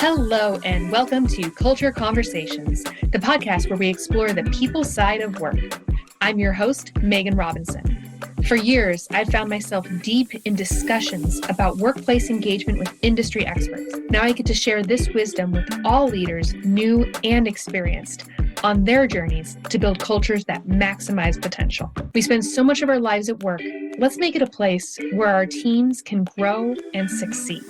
Hello, and welcome to Culture Conversations, the podcast where we explore the people side of work. I'm your host, Megan Robinson. For years, I've found myself deep in discussions about workplace engagement with industry experts. Now I get to share this wisdom with all leaders, new and experienced, on their journeys to build cultures that maximize potential. We spend so much of our lives at work. Let's make it a place where our teams can grow and succeed.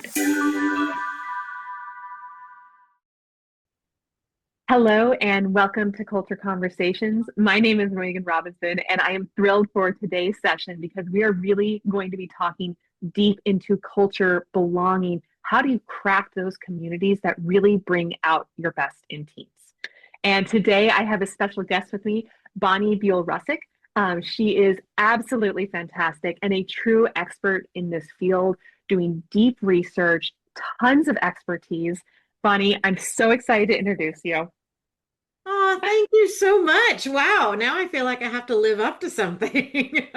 Hello and welcome to Culture Conversations. My name is Megan Robinson and I am thrilled for today's session because we are really going to be talking deep into culture, belonging. How do you craft those communities that really bring out your best in teams? And today I have a special guest with me, Bonnie Buol Ruszczyk. She is absolutely fantastic and a true expert in this field, doing deep research, tons of expertise. Bonnie, I'm so excited to introduce you. Oh, thank you so much. Wow, now I feel like I have to live up to something.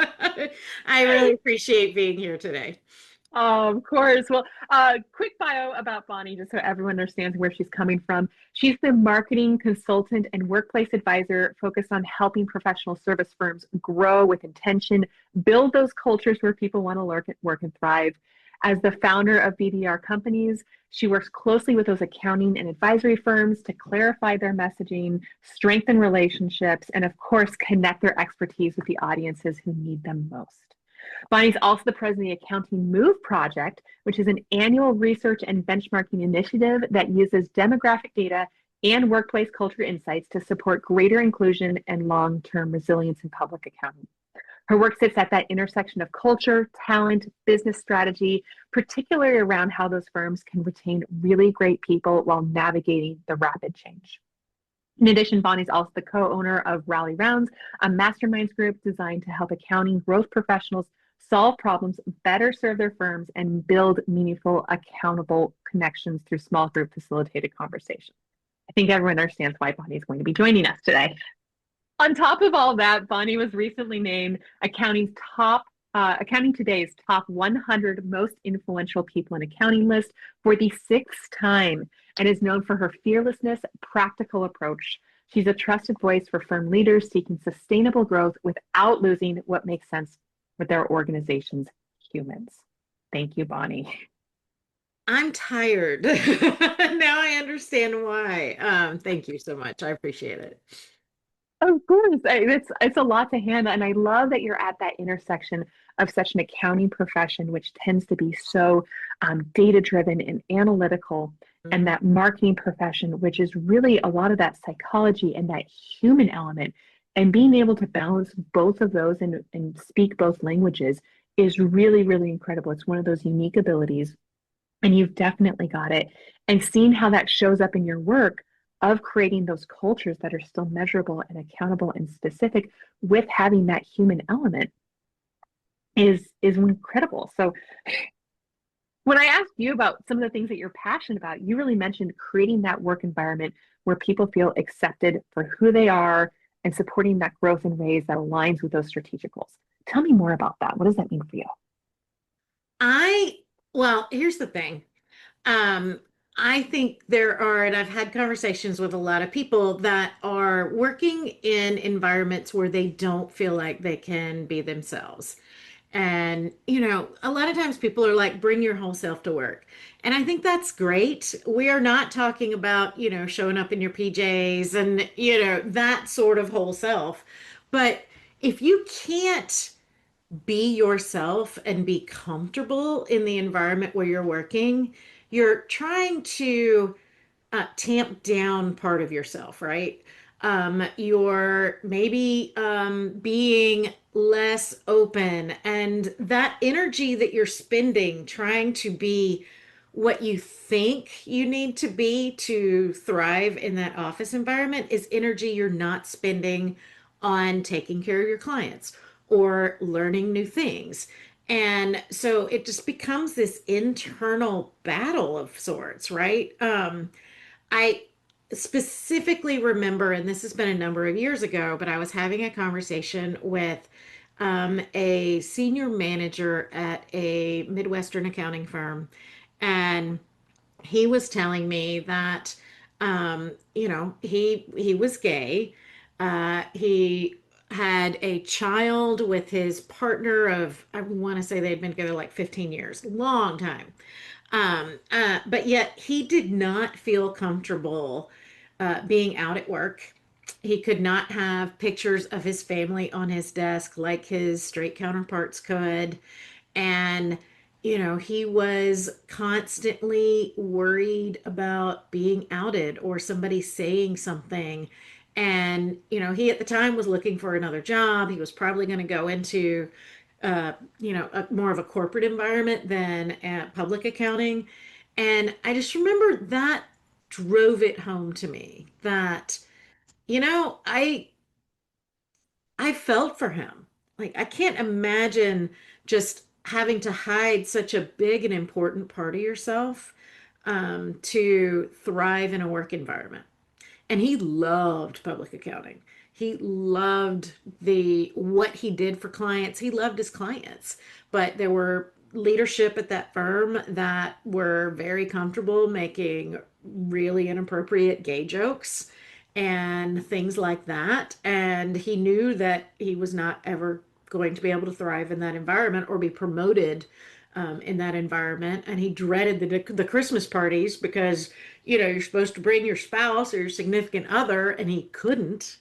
I really appreciate being here today. Of course. Well, quick bio about Bonnie, just so everyone understands where she's coming from. She's the marketing consultant and workplace advisor focused on helping professional service firms grow with intention, build those cultures where people want to work and thrive. As the founder of BDR Companies, she works closely with those accounting and advisory firms to clarify their messaging, strengthen relationships, and of course, connect their expertise with the audiences who need them most. Bonnie's also the president of the Accounting Move Project, which is an annual research and benchmarking initiative that uses demographic data and workplace culture insights to support greater inclusion and long-term resilience in public accounting. Her work sits at that intersection of culture, talent, business strategy, particularly around how those firms can retain really great people while navigating the rapid change. In addition, Bonnie's also the co-owner of Rally Rounds, a masterminds group designed to help accounting growth professionals solve problems, better serve their firms, and build meaningful, accountable connections through small group facilitated conversations. I think everyone understands why Bonnie's going to be joining us today. On top of all that, Bonnie was recently named Accounting Today's top 100 most influential people in accounting list for the sixth time and is known for her fearlessness, practical approach. She's a trusted voice for firm leaders seeking sustainable growth without losing what makes sense with their organization's humans. Thank you, Bonnie. I'm tired. Now I understand why. Thank you so much. I appreciate it. Of course, it's a lot to handle, and I love that you're at that intersection of such an accounting profession, which tends to be so data-driven and analytical, and Mhm. that marketing profession, which is really a lot of that psychology and that human element, and being able to balance both of those and speak both languages is really, really incredible. It's one of those unique abilities, and you've definitely got it. And seeing how that shows up in your work of creating those cultures that are still measurable and accountable and specific with having that human element is incredible. So when I asked you about some of the things that you're passionate about, you really mentioned creating that work environment where people feel accepted for who they are and supporting that growth in ways that aligns with those strategic goals. Tell me more about that. What does that mean for you? I, well, here's the thing. Um, I think there are, and I've had conversations with a lot of people that are working in environments where they don't feel like they can be themselves. And, a lot of times people are like, bring your whole self to work. And I think that's great. We are not talking about, showing up in your PJs and, that sort of whole self. But if you can't be yourself and be comfortable in the environment where you're working, you're trying to tamp down part of yourself, right? You're maybe being less open, and that energy that you're spending trying to be what you think you need to be to thrive in that office environment is energy you're not spending on taking care of your clients or learning new things. And so it just becomes this internal battle of sorts, right? I specifically remember, and this has been a number of years ago, but I was having a conversation with a senior manager at a Midwestern accounting firm. And he was telling me that he was gay. He had a child with his partner of, I want to say they'd been together like 15 years, long time. But yet he did not feel comfortable being out at work. He could not have pictures of his family on his desk like his straight counterparts could. And, he was constantly worried about being outed or somebody saying something. And, he at the time was looking for another job. He was probably going to go into, more of a corporate environment than at public accounting. And I just remember that drove it home to me that, you know, I I felt for him. Like, I can't imagine just having to hide such a big and important part of yourself to thrive in a work environment. And he loved public accounting. He loved the what he did for clients. He loved his clients, but there were leadership at that firm that were very comfortable making really inappropriate gay jokes and things like that. And he knew that he was not ever going to be able to thrive in that environment or be promoted in that environment. And he dreaded the Christmas parties because you're supposed to bring your spouse or your significant other, and he couldn't.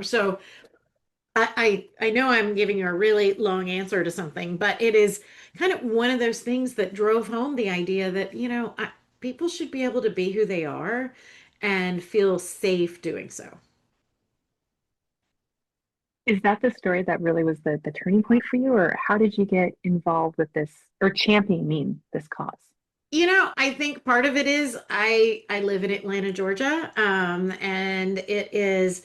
So I know I'm giving you a really long answer to something, but it is kind of one of those things that drove home the idea that, people should be able to be who they are and feel safe doing so. Is that the story that really was the turning point for you, or how did you get involved with this or championing this cause? I think part of it is I live in Atlanta, Georgia, and it is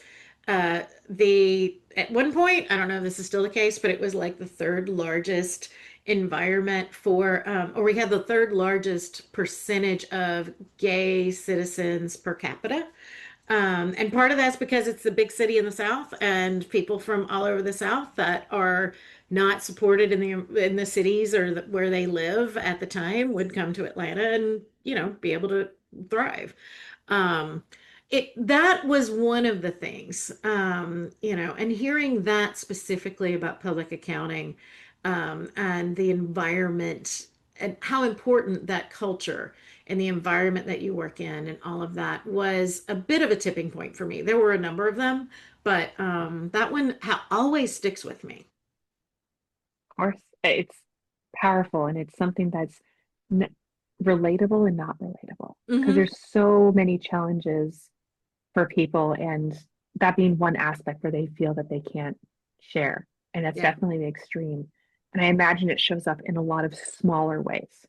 the at one point, I don't know if this is still the case, but it was like the third largest environment for, or we had the third largest percentage of gay citizens per capita. And part of that's because it's the big city in the South, and people from all over the South that are not supported in the cities or where they live at the time would come to Atlanta and be able to thrive. Um, it that was one of the things, and hearing that specifically about public accounting, and the environment and how important that culture and the environment that you work in and all of that was a bit of a tipping point for me. There were a number of them, but that one always sticks with me. Of course, it's powerful and it's something that's n relatable and not relatable because Hmm. there's so many challenges for people, and that being one aspect where they feel that they can't share. And that's Yeah. definitely the extreme. And I imagine it shows up in a lot of smaller ways,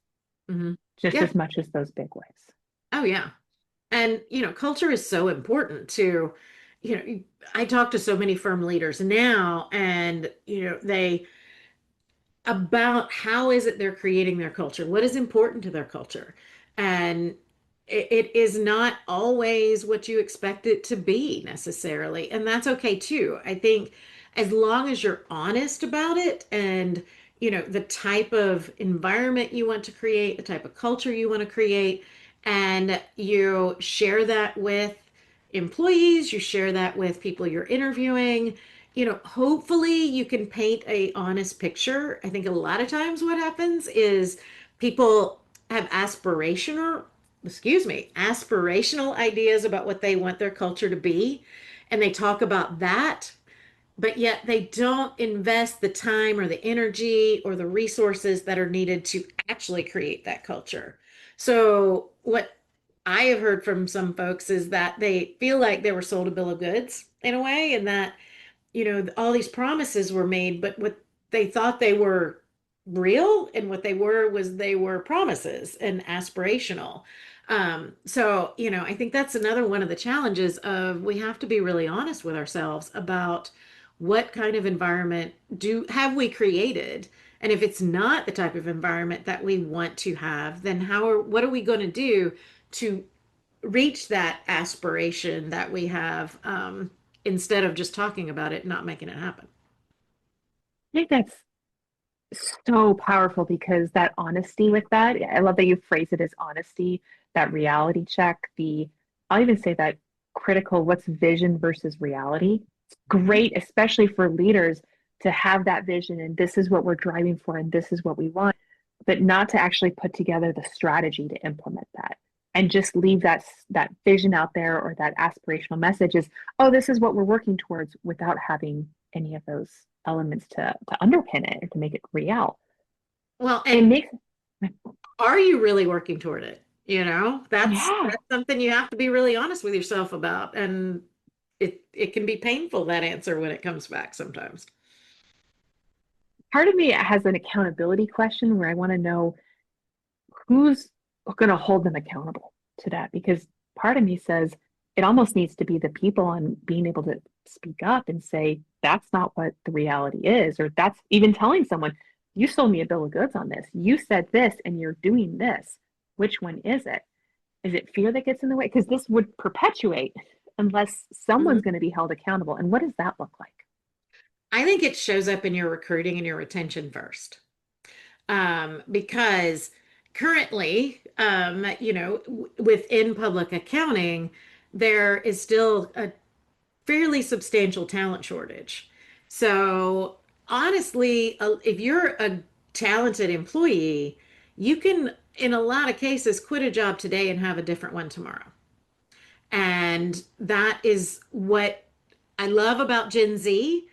Hmm. just Yeah. as much as those big ways. Oh, yeah. And, culture is so important to, you know, I talk to so many firm leaders now, and, they about how is it they're creating their culture, what is important to their culture, and it is not always what you expect it to be necessarily, and that's okay too. I think as long as you're honest about it, and the type of environment you want to create, the type of culture you want to create, and you share that with employees, you share that with people you're interviewing, hopefully you can paint a honest picture. I think a lot of times what happens is people have aspirational ideas about what they want their culture to be, and they talk about that, but yet they don't invest the time or the energy or the resources that are needed to actually create that culture. So what I have heard from some folks is that they feel like they were sold a bill of goods in a way, and that all these promises were made, but what they thought they were real, and what they were promises and aspirational. So, I think that's another one of the challenges of we have to be really honest with ourselves about what kind of environment do have we created. And if it's not the type of environment that we want to have, then what are we going to do to reach that aspiration that we have, instead of just talking about it and not making it happen. I think that's So powerful because that honesty with that, I love that you phrase it as honesty, that reality check, I'll even say that critical, what's vision versus reality. It's Mhm. great, especially for leaders to have that vision and this is what we're driving for and this is what we want, but not to actually put together the strategy to implement that and just leave that vision out there or that aspirational message is, oh, this is what we're working towards without having any of those elements to underpin it or to make it real. Well, It and makes are you really working toward it? You know, yeah. that's something you have to be really honest with yourself about. And it can be painful, that answer, when it comes back sometimes. Part of me has an accountability question where I want to know who's going to hold them accountable to that because part of me says it almost needs to be the people on being able to speak up and say that's not what the reality is or that's even telling someone you sold me a bill of goods on this, you said this and you're doing this, which one is it fear that gets in the way because this would perpetuate unless Mhm. someone's going to be held accountable, and what does that look like? I think it shows up in your recruiting and your retention first. Because currently, within public accounting, there is still a fairly substantial talent shortage. So honestly, if you're a talented employee, you can, in a lot of cases, quit a job today and have a different one tomorrow. And that is what I love about Gen Z,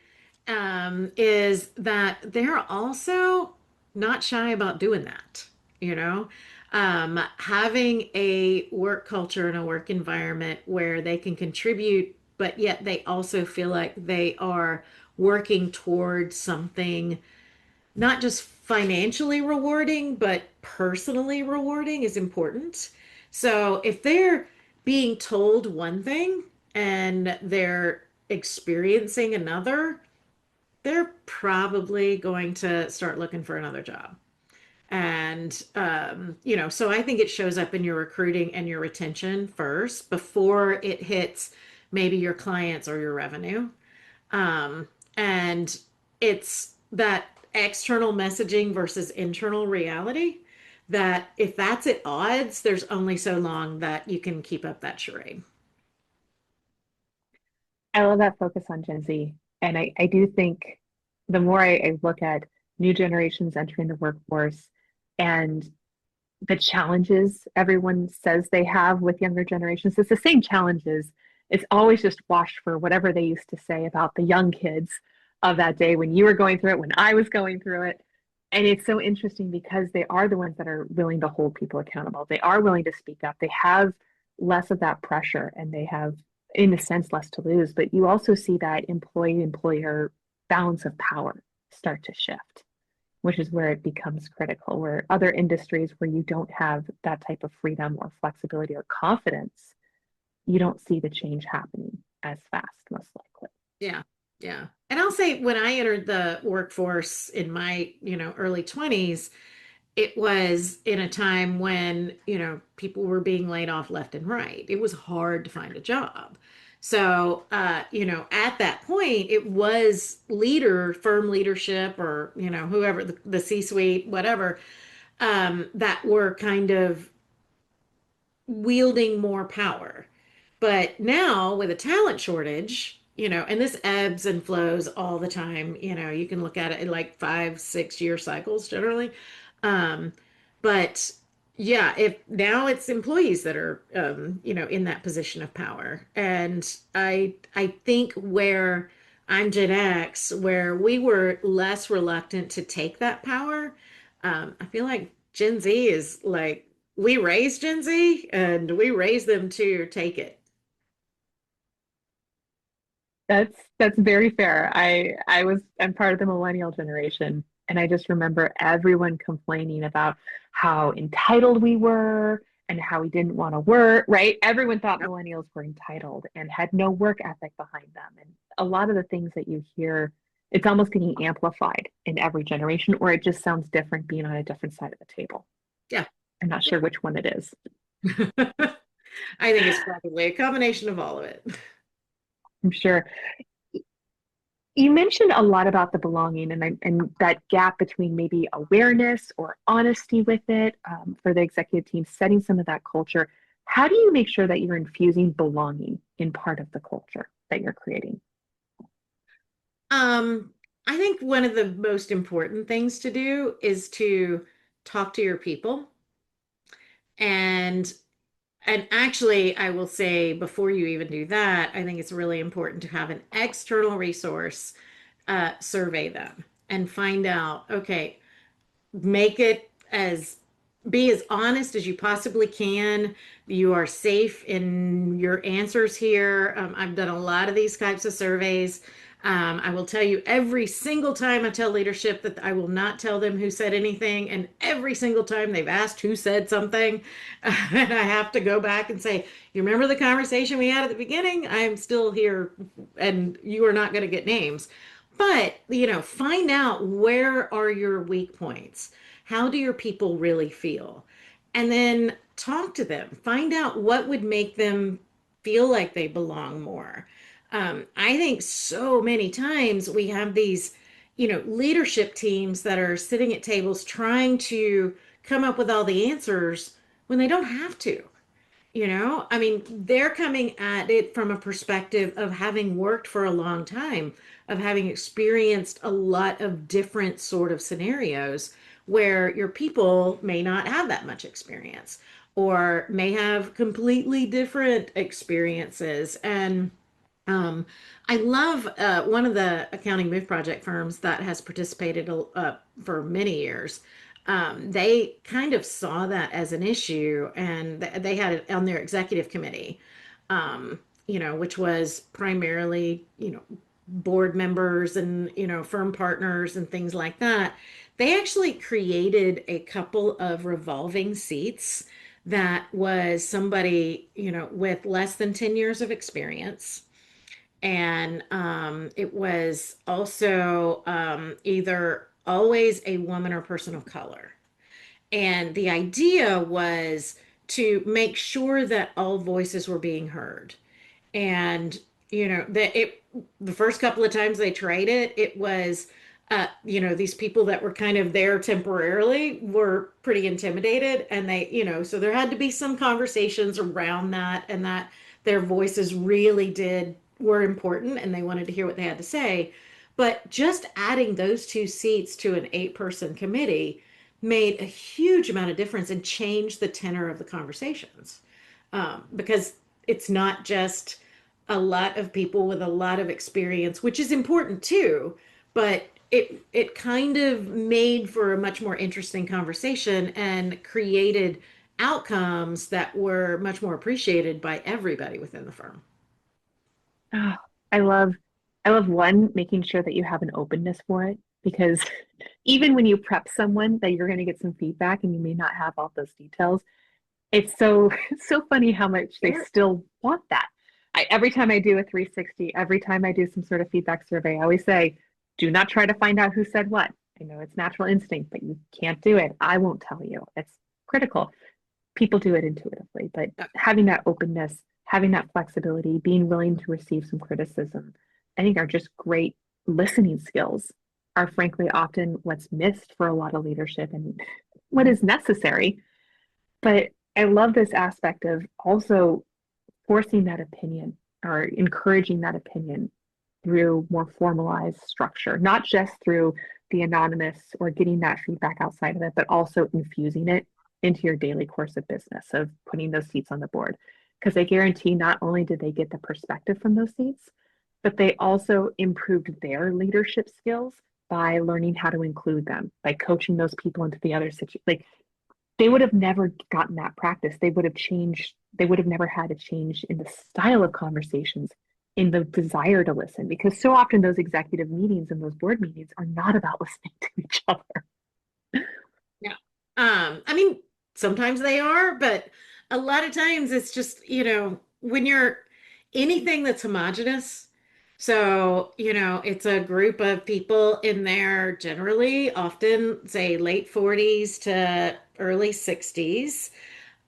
is that they're also not shy about doing that, you know, having a work culture and a work environment where they can contribute, but yet they also feel like they are working towards something not just financially rewarding, but personally rewarding is important. So if they're being told one thing and they're experiencing another, they're probably going to start looking for another job. And, so I think it shows up in your recruiting and your retention first before it hits maybe your clients or your revenue. Um, and it's that external messaging versus internal reality that if that's at odds, there's only so long that you can keep up that charade. I love that focus on Gen Z. And I do think the more I look at new generations entering the workforce and the challenges everyone says they have with younger generations, it's the same challenges. It's always just washed for whatever they used to say about the young kids of that day when you were going through it, when I was going through it. And it's so interesting because they are the ones that are willing to hold people accountable. They are willing to speak up. They have less of that pressure and they have, in a sense, less to lose. But you also see that employee employer balance of power start to shift, which is where it becomes critical. Where other industries where you don't have that type of freedom or flexibility or confidence, you don't see the change happening as fast, most likely. Yeah. Yeah. And I'll say when I entered the workforce in my, early 20s, it was in a time when, people were being laid off left and right. It was hard to find a job. So, at that point, it was firm leadership, or, whoever, the C-suite, whatever, that were kind of wielding more power. But now with a talent shortage, and this ebbs and flows all the time, you can look at it in like 5, 6 year cycles generally. Um, but yeah, if now it's employees that are, in that position of power. And I think where I'm Gen X, where we were less reluctant to take that power, I feel like Gen Z is like, we raised Gen Z and we raised them to take it. That's very fair. I'm part of the millennial generation, and I just remember everyone complaining about how entitled we were and how we didn't want to work, right? Everyone thought Yep. millennials were entitled and had no work ethic behind them. And a lot of the things that you hear, it's almost getting amplified in every generation, or it just sounds different being on a different side of the table. Yeah. I'm not sure which one it is. I think it's probably a combination of all of it. I'm sure. You mentioned a lot about the belonging and that gap between maybe awareness or honesty with it for the executive team, setting some of that culture. How do you make sure that you're infusing belonging in part of the culture that you're creating? Um, I think one of the most important things to do is to talk to your people. And and actually, I will say before you even do that, I think it's really important to have an external resource survey them and find out, okay, make it as be as honest as you possibly can. You are safe in your answers here. I've done a lot of these types of surveys. I will tell you every single time I tell leadership that I will not tell them who said anything. And every single time they've asked who said something, and I have to go back and say, you remember the conversation we had at the beginning? I'm still here and you are not going to get names. But, find out where are your weak points. How do your people really feel? And then talk to them. Find out what would make them feel like they belong more. I think so many times we have these, leadership teams that are sitting at tables trying to come up with all the answers when they don't have to. I mean, they're coming at it from a perspective of having worked for a long time, of having experienced a lot of different sort of scenarios where your people may not have that much experience or may have completely different experiences. And um, I love one of the accounting move project firms that has participated for many years. They kind of saw that as an issue, and they had it on their executive committee, which was primarily, board members and, firm partners and things like that. They actually created a couple of revolving seats that was somebody, with less than 10 years of experience, and it was also either always a woman or person of color. And the idea was to make sure that all voices were being heard. And the first couple of times they tried it, it was these people that were kind of there temporarily were pretty intimidated, and so there had to be some conversations around that, and that their voices really did were important and they wanted to hear what they had to say. But just adding those two seats to an 8-person committee made a huge amount of difference and changed the tenor of the conversations, because it's not just a lot of people with a lot of experience, which is important too, but it kind of made for a much more interesting conversation and created outcomes that were much more appreciated by everybody within the firm. Oh, I love, I love one, making sure that you have an openness for it because even when you prep someone that you're going to get some feedback and you may not have all those details, it's so it's so funny how much they Sure. still want that. Every time I do a 360, every time I do some sort of feedback survey, I always say, do not try to find out who said what. I know it's natural instinct, but you can't do it. I won't tell you. It's critical. People do it intuitively, but having that openness, having that flexibility, being willing to receive some criticism, I think are just great listening skills, are frankly often what's missed for a lot of leadership and what is necessary. But I love this aspect of also forcing that opinion or encouraging that opinion through more formalized structure, not just through the anonymous or getting that feedback outside of it, but also infusing it into your daily course of business of putting those seats on the board. Because I guarantee not only did they get the perspective from those seats, but they also improved their leadership skills by learning how to include them, by coaching those people into the other situation. Like they would have never gotten that practice. They would have changed, they would have never had a change in the style of conversations, in the desire to listen, because so often those executive meetings and those board meetings are not about listening to each other. Yeah. I mean, sometimes they are, but a lot of times it's just, when you're anything that's homogenous. So, it's a group of people in there generally, often say late 40s to early 60s.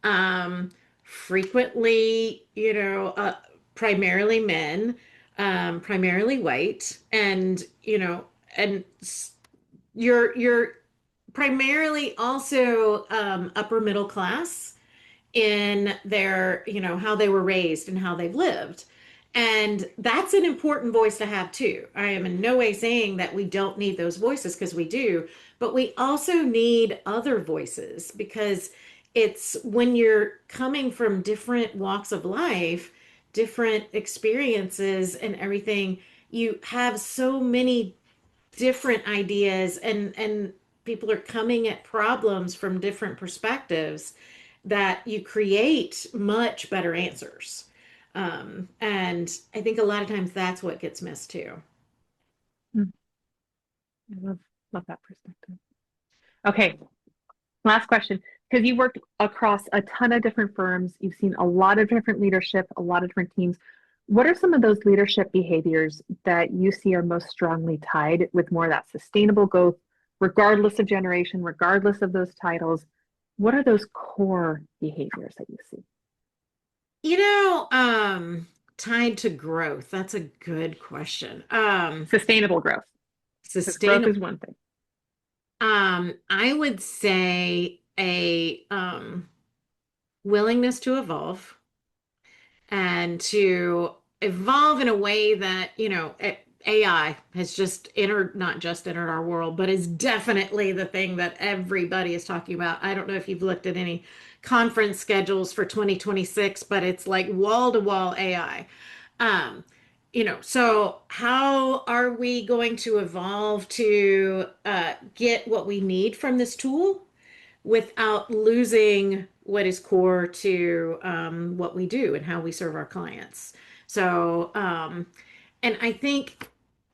Um, frequently, primarily men. primarily white, and and you're primarily also upper middle class in their, how they were raised and how they've lived. And that's an important voice to have too. I am in no way saying that we don't need those voices, because we do, but we also need other voices, because it's when you're coming from different walks of life, different experiences and everything, you have so many different ideas, and people are coming at problems from different perspectives, that you create much better answers. And I think a lot of times that's what gets missed too. Mm, I love that perspective. Okay, last question. Because you worked across a ton of different firms, you've seen a lot of different leadership, a lot of different teams. What are some of those leadership behaviors that you see are most strongly tied with more of that sustainable growth, regardless of generation, regardless of those titles? What are those core behaviors that you see? You know, tied to growth, that's a good question. Sustainable growth, because growth Sustainable. is one thing. I would say a willingness to evolve, and to evolve in a way that, AI has just entered, not just entered our world, but is definitely the thing that everybody is talking about. I don't know if you've looked at any conference schedules for 2026, but it's like wall to wall AI. Um, so how are we going to evolve to get what we need from this tool without losing what is core to what we do and how we serve our clients? So, and I think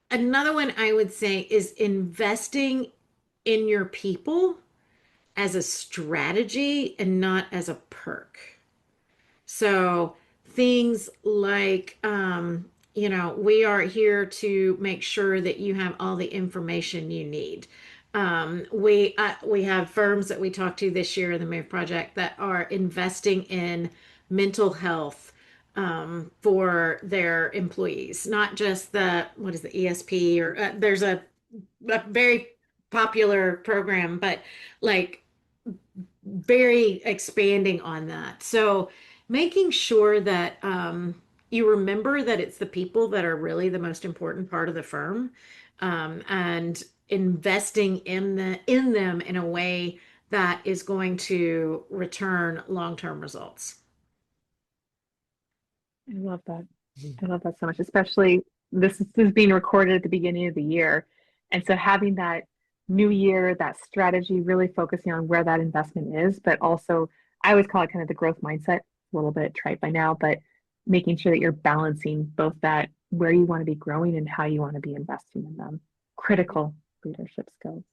another one I would say is investing in your people as a strategy and not as a perk. So things like, we are here to make sure that you have all the information you need. We have firms that we talked to this year in the MOVE project that are investing in mental health for their employees, not just the, what is the ESP, or there's a very popular program, but like very expanding on that. So making sure that you remember that it's the people that are really the most important part of the firm, and investing in them in a way that is going to return long-term results. I love that. I love that so much, especially this is being recorded at the beginning of the year. And so having that new year, that strategy, really focusing on where that investment is, but also I always call it kind of the growth mindset, a little bit trite by now, but making sure that you're balancing both that where you want to be growing and how you want to be investing in them. Critical leadership skills.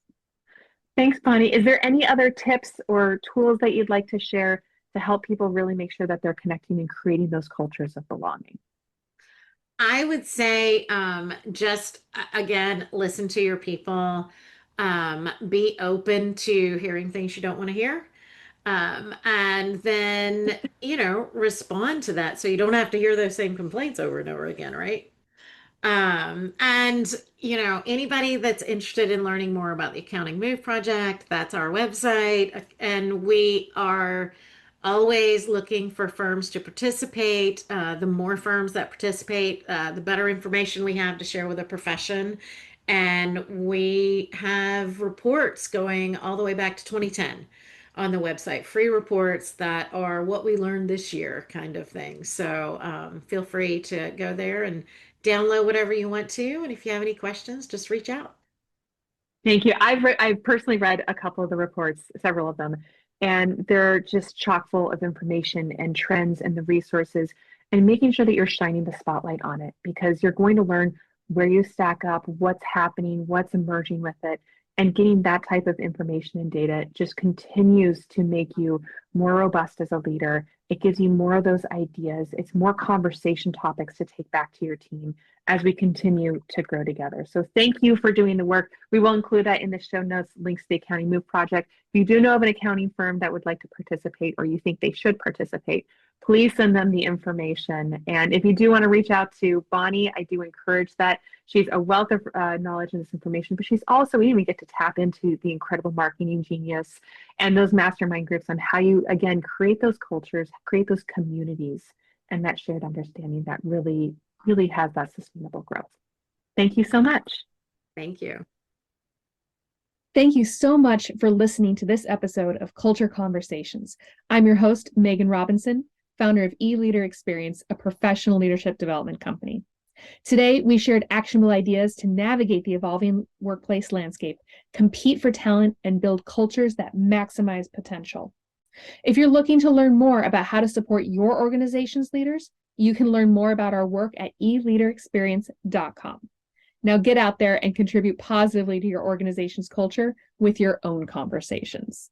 Thanks, Bonnie. Is there any other tips or tools that you'd like to share to help people really make sure that they're connecting and creating those cultures of belonging? I would say, just again, listen to your people, be open to hearing things you don't want to hear. And then, respond to that so you don't have to hear those same complaints over and over again, right? And anybody that's interested in learning more about the Accounting Move Project, that's our website. And we are always looking for firms to participate. The more firms that participate, the better information we have to share with the profession. And we have reports going all the way back to 2010 on the website, free reports that are what we learned this year kind of thing. So feel free to go there and download whatever you want to. And if you have any questions, just reach out. Thank you. I've personally read a couple of the reports, several of them, and they're just chock full of information and trends and the resources and making sure that you're shining the spotlight on it because you're going to learn where you stack up, what's happening, what's emerging with it, and getting that type of information and data just continues to make you more robust as a leader. It gives you more of those ideas. It's more conversation topics to take back to your team as we continue to grow together. So thank you for doing the work. We will include that in the show notes, links to the Accounting Move Project. If you do know of an accounting firm that would like to participate or you think they should participate, please send them the information. And if you do want to reach out to Bonnie, I do encourage that. She's a wealth of knowledge in this information, but she's also, we even get to tap into the incredible marketing genius and those mastermind groups on how you, again, create those cultures, create those communities, and that shared understanding that really, really has that sustainable growth. Thank you so much. Thank you. Thank you so much for listening to this episode of Culture Conversations. I'm your host, Megan Robinson, founder of eLeader Experience, a professional leadership development company. Today, we shared actionable ideas to navigate the evolving workplace landscape, compete for talent, and build cultures that maximize potential. If you're looking to learn more about how to support your organization's leaders, you can learn more about our work at eleaderexperience.com. Now get out there and contribute positively to your organization's culture with your own conversations.